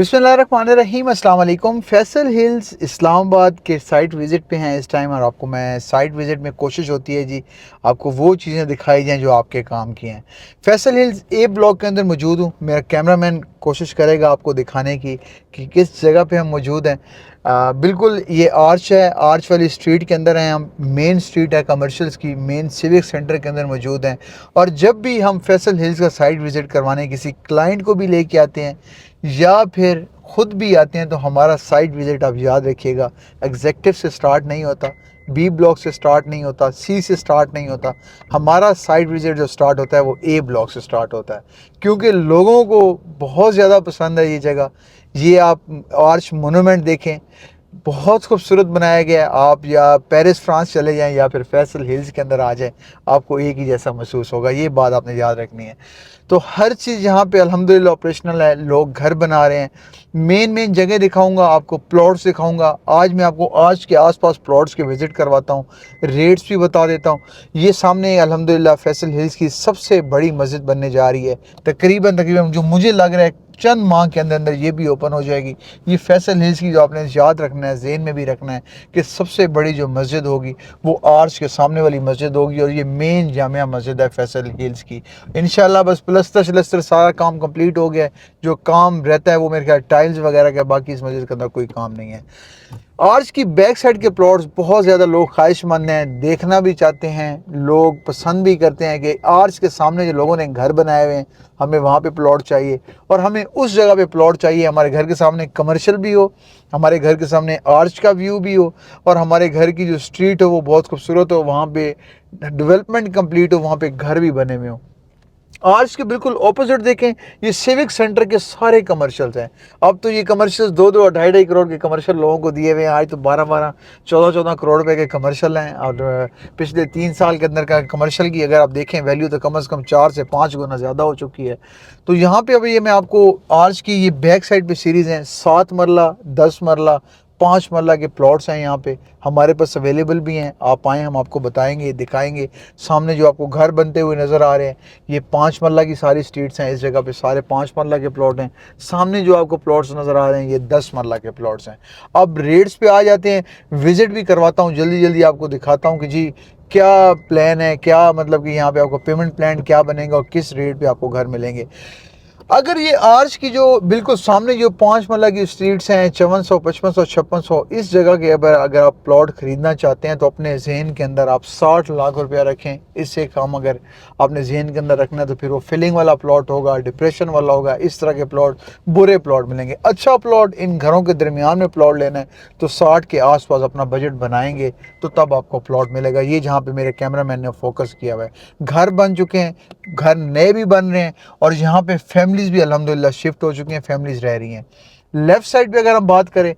बिस्मिल्लाहिर्रहमानिर्रहीम, अस्सलाम वालेकुम। फैसल हिल्स इस्लामाबाद के साइट विज़िट पे हैं इस टाइम, और आपको मैं साइट विज़िट में कोशिश होती है जी आपको वो चीज़ें दिखाई जाएँ जो आपके काम की हैं। फैसल हिल्स ए ब्लॉक के अंदर मौजूद हूँ। मेरा कैमरामैन कोशिश करेगा आपको दिखाने की कि किस जगह पे हम मौजूद हैं। बिल्कुल ये आर्च है, आर्च वाली स्ट्रीट के अंदर हैं हम। मेन स्ट्रीट है कमर्शियल्स की, मेन सिविक सेंटर के अंदर मौजूद हैं। और जब भी हम फैसल हिल्स का साइट विज़िट करवाने किसी क्लाइंट को भी लेके आते हैं या फिर ख़ुद भी आते हैं, तो हमारा साइट विज़िट आप याद रखिएगा एग्जेक्टिव से स्टार्ट नहीं होता, बी ब्लॉक से स्टार्ट नहीं होता, सी से स्टार्ट नहीं होता। हमारा साइट विज़िट जो स्टार्ट होता है वो ए ब्लॉक से स्टार्ट होता है, क्योंकि लोगों को बहुत ज़्यादा पसंद है ये जगह। ये आप आर्च मोनूमेंट देखें, बहुत खूबसूरत बनाया गया है। आप या पेरिस फ्रांस चले जाएं या फिर फैसल हिल्स के अंदर आ जाएं, आपको एक ही जैसा महसूस होगा। ये बात आपने याद रखनी है। तो हर चीज़ यहाँ पे अल्हम्दुलिल्लाह ऑपरेशनल है, लोग घर बना रहे हैं। मेन जगह दिखाऊंगा आपको, प्लॉट्स दिखाऊंगा। आज मैं आपको आज के आसपास प्लॉट्स के विज़िट करवाता हूँ, रेट्स भी बता देता हूँ। ये सामने अल्हम्दुलिल्लाह फैसल हिल्स की सबसे बड़ी मस्जिद बनने जा रही है। तकरीबन जो मुझे लग रहा है चंद माह के अंदर अंदर ये भी ओपन हो जाएगी। ये फैसल हिल्स की जो आपने याद रखना है, ज़हन में भी रखना है कि सबसे बड़ी जो मस्जिद होगी वो आर्च के सामने वाली मस्जिद होगी, और ये मेन जामिया मस्जिद है फैसल हिल्स की। इंशाल्लाह बस प्लस्तर शलस्तर सारा काम कंप्लीट हो गया है। जो काम रहता है वो मेरे ख्याल टाइल्स वगैरह का, बाकी इस मस्जिद के अंदर कोई काम नहीं है। आर्च की बैक साइड के प्लॉट्स बहुत ज़्यादा लोग ख्वाहिशमंद हैं, देखना भी चाहते हैं, लोग पसंद भी करते हैं कि आर्च के सामने जो लोगों ने घर बनाए हुए हैं हमें वहाँ पे प्लॉट चाहिए, और हमें उस जगह पे प्लॉट चाहिए हमारे घर के सामने कमर्शियल भी हो, हमारे घर के सामने आर्च का व्यू भी हो, और हमारे घर की जो स्ट्रीट हो वो बहुत खूबसूरत हो, वहाँ पे डेवलपमेंट कंप्लीट हो, वहाँ पे घर भी बने हुए हों। आर्च के बिल्कुल ऑपोजिट देखें, ये सिविक सेंटर के सारे कमर्शियल्स हैं। अब तो ये कमर्शियल्स 2-2 2.5 करोड़ के कमर्शियल लोगों को दिए हुए हैं। आज तो 12-12 14-14 करोड़ रुपए के कमर्शियल हैं, और पिछले 3 साल के अंदर का कमर्शियल की अगर आप देखें वैल्यू तो कम से कम 4 से 5 गुना ज़्यादा हो चुकी है। तो यहाँ पे अभी ये मैं आपको आर्च की ये बैक साइड पे सीरीज़ हैं, 7 मरला, 10 मरला, 5 मरला के प्लॉट्स हैं यहाँ पे हमारे पास अवेलेबल भी हैं। आप आएँ, हम आपको बताएंगे, दिखाएंगे। सामने जो आपको घर बनते हुए नज़र आ रहे हैं ये 5 मरला की सारी स्ट्रीट्स हैं, इस जगह पे सारे 5 मरला के प्लॉट हैं। सामने जो आपको प्लॉट्स नज़र आ रहे हैं ये 10 मरला के प्लॉट्स हैं। अब रेट्स पे आ जाते हैं, विज़िट भी करवाता हूँ, जल्दी जल्दी आपको दिखाता हूँ कि जी क्या प्लान है, क्या मतलब कि यहाँ पे आपको पेमेंट प्लान क्या बनेगा और किस रेट पे आपको घर मिलेंगे। अगर ये आर्च की जो बिल्कुल सामने जो 5 मरला की स्ट्रीट्स हैं, 5400, 5500, 5600, इस जगह के अगर आप प्लॉट ख़रीदना चाहते हैं तो अपने जहन के अंदर आप 60 लाख रुपया रखें। इससे कम अगर आपने जहन के अंदर रखना है तो फिर वो फिलिंग वाला प्लॉट होगा, डिप्रेशन वाला होगा। इस तरह के प्लॉट बुरे प्लॉट मिलेंगे। अच्छा प्लॉट इन घरों के दरमियान में प्लॉट लेना है तो 60 के आसपास अपना बजट बनाएंगे तो तब आपको प्लॉट मिलेगा। ये जहाँ पे मेरे कैमरामैन ने फोकस किया हुआ है, घर बन चुके हैं, घर नए भी बन रहे हैं, और यहाँ पे फैमिलीज़ भी अल्हम्दुलिल्लाह शिफ्ट हो चुकी हैं, फैमिलीज़ रह रही हैं। लेफ़्ट साइड पे अगर हम बात करें,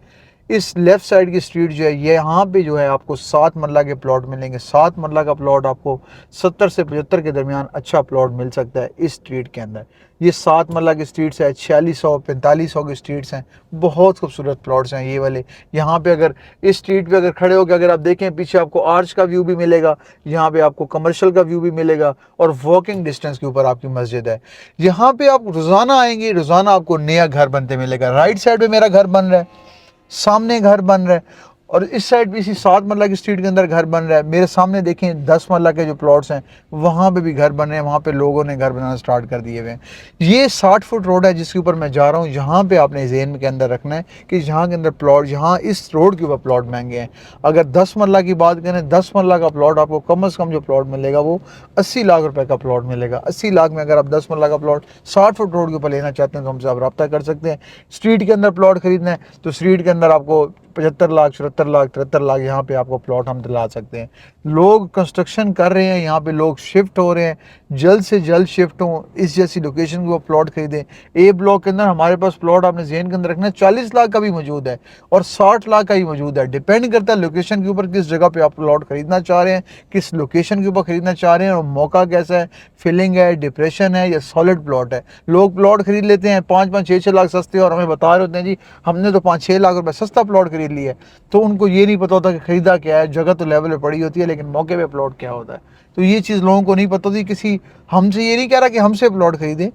इस लेफ़्ट साइड की स्ट्रीट जो है ये यहाँ पे जो है आपको 7 मरला के प्लॉट मिलेंगे। 7 मरला का प्लॉट आपको 70 से 75 के दरमियान अच्छा प्लॉट मिल सकता है इस स्ट्रीट के अंदर। ये 7 मरला की स्ट्रीट्स है, 4600 4500 की स्ट्रीट्स हैं, बहुत खूबसूरत प्लॉट्स हैं ये वाले। यहाँ पे अगर इस स्ट्रीट पे अगर खड़े होकर अगर आप देखें पीछे आपको आर्च का व्यू भी मिलेगा, यहाँ पे आपको कमर्शियल का व्यू भी मिलेगा, और वॉकिंग डिस्टेंस के ऊपर आपकी मस्जिद है। यहाँ पे आप रोज़ाना आएंगे, रोज़ाना आपको नया घर बनते मिलेगा। राइट साइड पे मेरा घर बन रहा है, सामने घर बन रहा है, और इस साइड भी इसी 7 मरला की स्ट्रीट के अंदर घर बन रहा है। मेरे सामने देखें 10 मरला के जो प्लॉट्स हैं वहाँ पे भी घर बन रहे हैं, वहाँ पे लोगों ने घर बनाना स्टार्ट कर दिए हुए हैं। ये 60 फुट रोड है जिसके ऊपर मैं जा रहा हूँ। यहाँ पे आपने ज़हन के अंदर रखना है कि यहाँ के अंदर प्लॉट, यहाँ इस रोड के ऊपर प्लॉट महंगे हैं। अगर 10 मरला की बात करें, 10 मरला का प्लॉट आपको कम से कम जो प्लॉट मिलेगा वो 80 लाख रुपए का प्लॉट मिलेगा। 80 लाख में अगर आप 10 मरला का प्लॉट 60 फुट रोड के ऊपर लेना चाहते हैं तो हमसे आप रब्ता कर सकते हैं। स्ट्रीट के अंदर प्लॉट खरीदना है तो स्ट्रीट के अंदर आपको 75 लाख, 74 लाख, 73 लाख यहाँ पे आपको प्लॉट हम दिला सकते हैं। लोग कंस्ट्रक्शन कर रहे हैं, यहाँ पे लोग शिफ्ट हो रहे हैं, जल्द से जल्द शिफ्ट हों, इस जैसी लोकेशन को प्लॉट खरीदें। ए ब्लॉक के अंदर हमारे पास प्लॉट आपने ज़हन के अंदर रखना है 40 लाख का भी मौजूद है और 60 लाख का ही मौजूद है। डिपेंड करता है लोकेशन के ऊपर, किस जगह पे आप प्लॉट खरीदना चाह रहे हैं, किस लोकेशन के ऊपर खरीदना चाह रहे हैं, और मौका कैसा है, फिलिंग है, डिप्रेशन है या सॉलिड प्लॉट है। लोग प्लॉट खरीद लेते हैं 5-5, 6-6 लाख सस्ते, और हमें बता रहे होते हैं जी हमने तो 5-6 लाख रुपए सस्ता प्लॉट खरीद लिया है। तो उनको ये नहीं पता होता कि खरीदा क्या है। जगह तो लेवल पे पड़ी होती है लेकिन मौके पे प्लॉट क्या होता है, तो ये चीज़ लोगों को नहीं पता होती। किसी हमसे ये नहीं कह रहा कि हमसे प्लॉट खरीदें,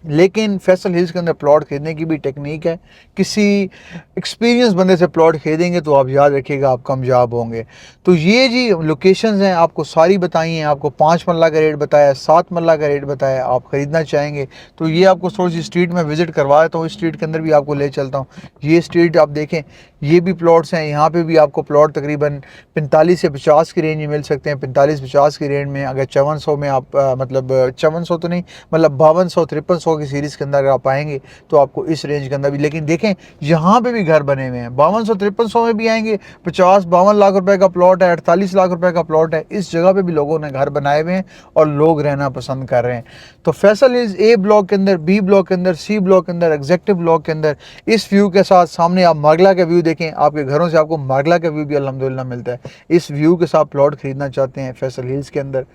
लेकिन फैसल हिल्स के अंदर प्लॉट खरीदने की भी टेक्निक है। किसी एक्सपीरियंस बंदे से प्लॉट खरीदेंगे तो आप याद रखिएगा आप कामयाब होंगे। तो ये जी लोकेशंस हैं, आपको सारी बताई हैं, आपको 5 मरला का रेट बताया, 7 मरला का रेट बताया। आप ख़रीदना चाहेंगे तो ये आपको थोड़ी सी स्ट्रीट में विज़िट करवा देता हूँ, इस स्ट्रीट के अंदर भी आपको ले चलता हूँ। ये स्ट्रीट आप देखें, ये भी प्लॉट्स हैं, यहाँ पे भी आपको प्लॉट तकरीबन 45 से 50 की रेंज में मिल सकते हैं। 45-50 की रेंज में अगर 5400 में आप मतलब 5400 तो नहीं, मतलब 5200-5300 की सीरीज़ के अंदर अगर आप आएंगे तो आपको इस रेंज के अंदर भी, लेकिन देखें यहाँ पे भी घर बने हुए हैं। 5200-5300 में भी आएंगे। 50-52 लाख रुपए का प्लॉट है, 48 लाख रुपए का प्लॉट है। इस जगह पे भी लोगों ने घर बनाए हुए हैं और लोग रहना पसंद कर रहे हैं। तो फैसल हिल्स ए ब्लॉक के अंदर, बी ब्लॉक के अंदर, सी ब्लॉक के अंदर, एग्जेक्टिव ब्लॉक के अंदर, इस व्यू के साथ सामने आप मार्गला का व्यू देखें। आपके घरों से आपको मार्गला का व्यू भी अल्हम्दुलिल्लाह मिलता है। इस व्यू के साथ प्लॉट खरीदना चाहते हैं फैसल हिल्स के अंदर,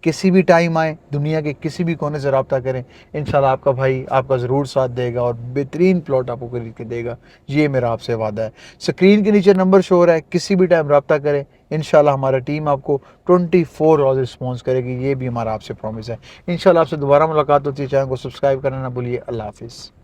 किसी भी टाइम आए, दुनिया के किसी भी कोने से रब्ता करें, इंशाल्लाह आपका भाई आपका ज़रूर साथ देगा और बेहतरीन प्लॉट आपको खरीद के देगा। ये मेरा आपसे वादा है। स्क्रीन के नीचे नंबर शो हो रहा है, किसी भी टाइम रब्ता करें, इंशाल्लाह हमारा टीम आपको 24 आवर्स रिस्पॉन्स करेगी। ये भी हमारा आपसे प्रॉमिस है। इंशाल्लाह आपसे दोबारा मुलाकात होती है। चैनल को सब्सक्राइब करना ना भूलिए। अल्लाह हाफिज़।